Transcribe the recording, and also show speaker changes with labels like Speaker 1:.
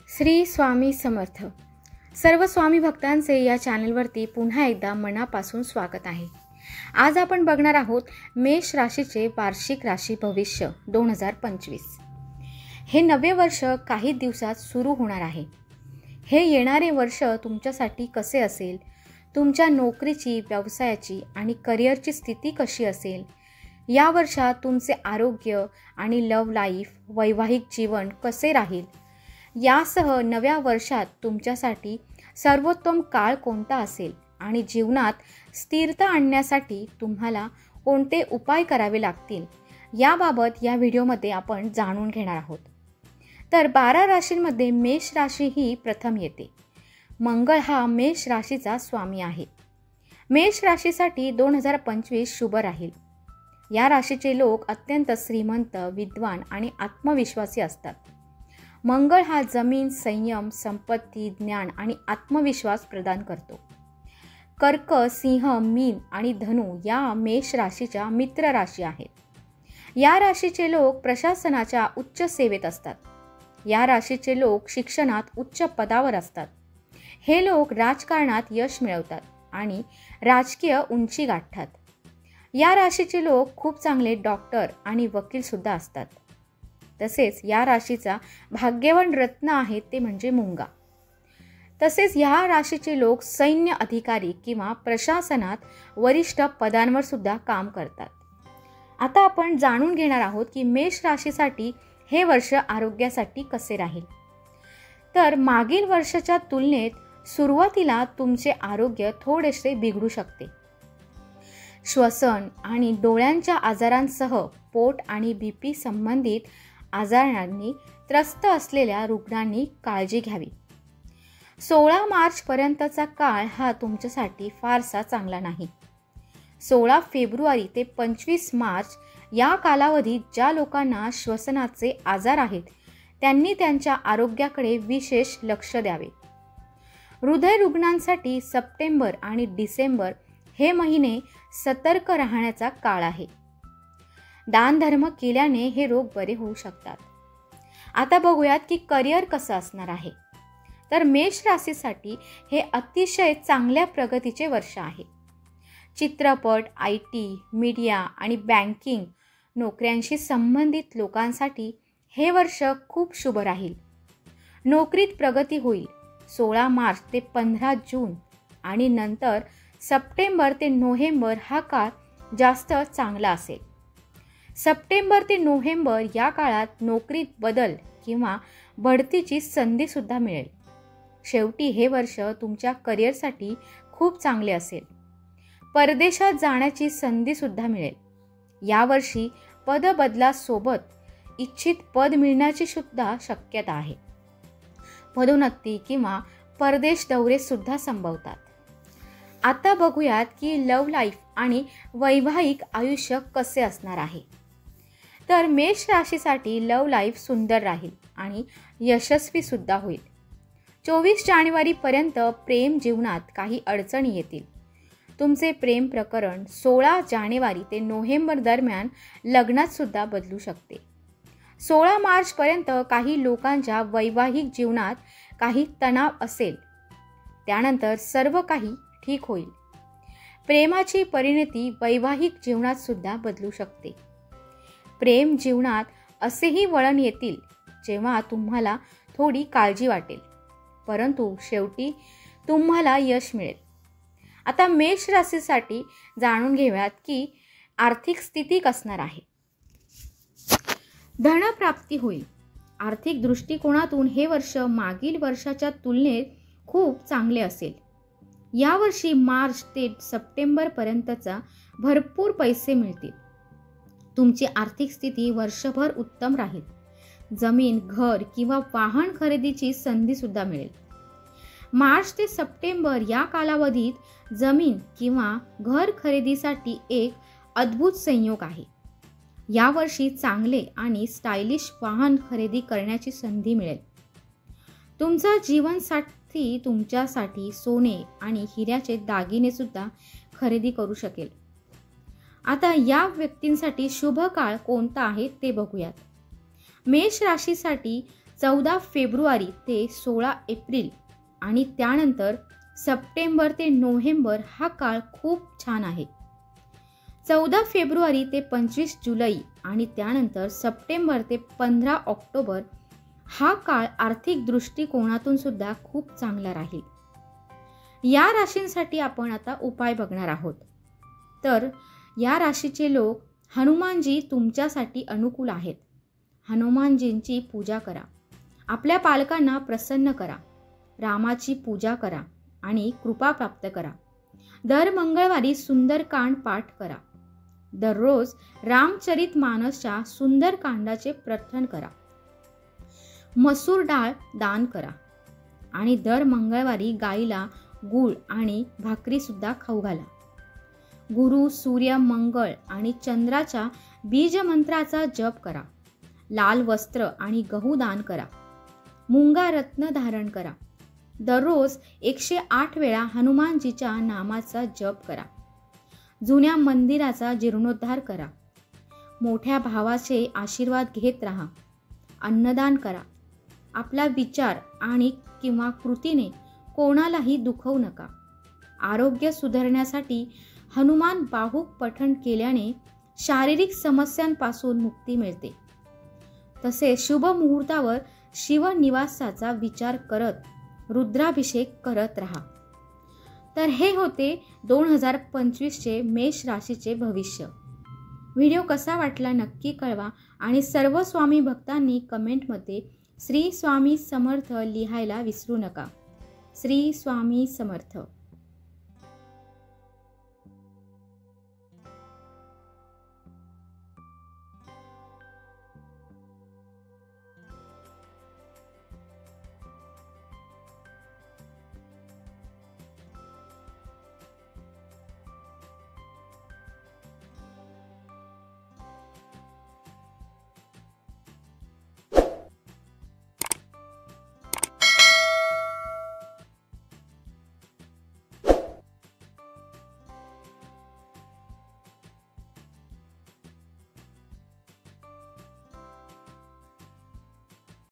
Speaker 1: श्री स्वामी समर्थ. सर्व स्वामी भक्तांचे या चॅनलवरती पुन्हा एकदा मनापासून स्वागत आहे. आज आपण बघणार आहोत मेष राशीचे वार्षिक राशी भविष्य 2025. हे नवे वर्ष काही दिवसात सुरू होणार आहे. हे येणारे वर्ष तुमच्यासाठी कसे असेल, तुमच्या नोकरीची, व्यवसायाची आणि करिअरची स्थिती कशी असेल, या वर्षात तुमचे आरोग्य आणि लव्ह लाईफ, वैवाहिक जीवन कसे राहील, यासह नव्या वर्षात तुमच्यासाठी सर्वोत्तम काळ कोणता असेल आणि जीवनात स्थिरता आणण्यासाठी तुम्हाला कोणते उपाय करावे लागतील, याबाबत या व्हिडिओमध्ये आपण जाणून घेणार आहोत. तर 12 राशींमध्ये मेष राशी ही प्रथम येते. मंगळ हा मेष राशीचा स्वामी आहे. मेष राशीसाठी 2025 शुभ राहील. या राशीचे लोक अत्यंत श्रीमंत, विद्वान आणि आत्मविश्वासी असतात. मंगळ हा जमीन, संयम, संपत्ती, ज्ञान आणि आत्मविश्वास प्रदान करतो. कर्क, सिंह, मीन आणि धनु या मेष राशीच्या मित्र राशी आहेत. या राशीचे लोक प्रशासनाच्या उच्च सेवेत असतात. या राशीचे लोक शिक्षणात उच्च पदावर असतात. हे लोक राजकारणात यश मिळवतात आणि राजकीय उंची गाठतात. या राशीचे लोक खूप चांगले डॉक्टर आणि वकील सुद्धा असतात. तसेच या राशीचा भाग्यवान रत्न आहे ते म्हणजे मुंगा. तसेच या राशीचे लोक सैन्य अधिकारी किंवा प्रशासनात वरिष्ठ पदांवर सुद्धा काम करतात. आता आपण जाणून घेणार आहोत की मेष राशीसाठी हे वर्ष आरोग्यासाठी कसे राहील. तर मागील वर्षाच्या तुलनेत सुरुवातीला तुमचे आरोग्य थोडेसे बिघडू शकते. श्वसन आणि डोळ्यांच्या आजारांसह पोट आणि बीपी संबंधित आजारांनी त्रस्त असलेल्या रुग्णांनी काळजी घ्यावी. 16 मार्चपर्यंतचा काळ हा तुमच्यासाठी फारसा चांगला नाही. 16 फेब्रुवारी ते 25 मार्च या कालावधीत ज्या लोकांना श्वसनाचे आजार आहेत त्यांनी त्यांच्या आरोग्याकडे विशेष लक्ष द्यावे. हृदय रुग्णांसाठी सप्टेंबर आणि डिसेंबर हे महिने सतर्क राहण्याचा काळ आहे. दानधर्म केल्याने हे रोग बरे होऊ शकतात. आता बघूयात की करिअर कसं असणार आहे. तर मेष राशीसाठी हे अतिशय चांगल्या प्रगतीचे वर्ष आहे. चित्रपट, IT, मीडिया आणि बँकिंग नोकऱ्यांशी संबंधित लोकांसाठी हे वर्ष खूप शुभ राहील. नोकरीत प्रगती होईल. 16 मार्च ते 15 जून आणि नंतर सप्टेंबर ते नोव्हेंबर हा काळ जास्त चांगला असेल. सप्टेंबर ते नोव्हेंबर या काळात नोकरीत बदल किंवा बढतीची संधी सुद्धा मिळेल. शेवटी हे वर्ष तुमच्या करिअरसाठी खूप चांगले असेल. परदेशात जाण्याची संधी सुद्धा मिळेल. यावर्षी पदबदलासोबत इच्छित पद मिळण्याची सुद्धा शक्यता आहे. पदोन्नती किंवा परदेश दौरे सुद्धा संभवतात. आता बघूयात की लव्ह लाईफ आणि वैवाहिक आयुष्य कसे असणार आहे. तर मेष राशीसाठी लव्ह लाईफ सुंदर राहील आणि यशस्वी सुद्धा होईल. 24 जानेवारीपर्यंत प्रेम जीवनात काही अडचणी येतील. तुमचे प्रेम प्रकरण 16 जानेवारी ते नोव्हेंबर दरम्यान लग्नात सुद्धा बदलू शकते. 16 मार्चपर्यंत काही लोकांच्या वैवाहिक जीवनात काही तणाव असेल. त्यानंतर सर्व काही ठीक होईल. प्रेमाची परिणती वैवाहिक जीवनात सुद्धा बदलू शकते. प्रेम जीवनात असेही वळण येतील जेव्हा तुम्हाला थोडी काळजी वाटेल, परंतु शेवटी तुम्हाला यश मिळेल. आता मेष राशीसाठी जाणून घेऊयात की आर्थिक स्थिती कसणार आहे. धनप्राप्ती होईल. आर्थिक दृष्टिकोनातून हे वर्ष मागील वर्षाच्या तुलनेत खूप चांगले असेल. यावर्षी मार्च ते सप्टेंबरपर्यंतचा भरपूर पैसे मिळतील. तुमची आर्थिक स्थिती वर्षभर उत्तम राहील. जमीन, घर किंवा वाहन खरेदीची संधी सुद्धा मिळेल. मार्च ते सप्टेंबर या कालावधीत जमीन किंवा घर खरेदीसाठी एक अद्भुत संयोग आहे. यावर्षी चांगले आणि स्टायलिश वाहन खरेदी करण्याची संधी मिळेल. तुमचा जीवनसाथी तुमच्यासाठी सोने आणि हिऱ्याचे दागिने सुद्धा खरेदी करू शकेल. आता या व्यक्तींसाठी शुभ काळ कोणता आहे ते बघूयात. मेष राशीसाठी 14 फेब्रुवारी ते 16 एप्रिल आणि त्यानंतर सप्टेंबर ते नोव्हेंबर हा काळ खूप छान आहे. 14 फेब्रुवारी ते 25 जुलै आणि त्यानंतर सप्टेंबर ते 15 ऑक्टोबर हा काळ आर्थिक दृष्टिकोनातून सुद्धा खूप चांगला राहील. या राशींसाठी आपण आता उपाय बघणार आहोत. तर या राशीचे लोक हनुमानजी तुमच्यासाठी अनुकूल आहेत. हनुमानजींची पूजा करा. आपल्या पालकांना प्रसन्न करा. रामाची पूजा करा आणि कृपा प्राप्त करा. दर मंगळवारी सुंदरकांड पाठ करा. दररोज रामचरितमानसच्या सुंदरकांडाचे पठण करा. मसूर डाळ दान करा आणि दर मंगळवारी गाईला गूळ आणि भाकरी सुद्धा खाऊ घाला. गुरु, सूर्य, मंगळ आणि चंद्राच्या बीजमंत्राचा जप करा. लाल वस्त्र आणि गहू दान करा. मुंगा रत्न धारण करा. दररोज 108 वेळा हनुमानजीच्या नामाचा जप करा. जुन्या मंदिराचा जीर्णोद्धार करा. मोठ्या भावाचे आशीर्वाद घेत राहा. अन्नदान करा. आपला विचार आणि किंवा कृतीने कोणालाही दुखवू नका. आरोग्य सुधारण्यासाठी हनुमान बाहुक पठण केल्याने शारीरिक समस्यांपासून मुक्ती मिळते. तसेच शुभ मुहूर्तावर शिवनिवासाचा विचार करत रुद्राभिषेक करत राहा. तर हे होते 2025चे मेष राशीचे भविष्य. व्हिडिओ कसा वाटला नक्की कळवा आणि सर्व स्वामी भक्तांनी कमेंटमध्ये श्री स्वामी समर्थ लिहायला विसरू नका. श्री स्वामी समर्थ.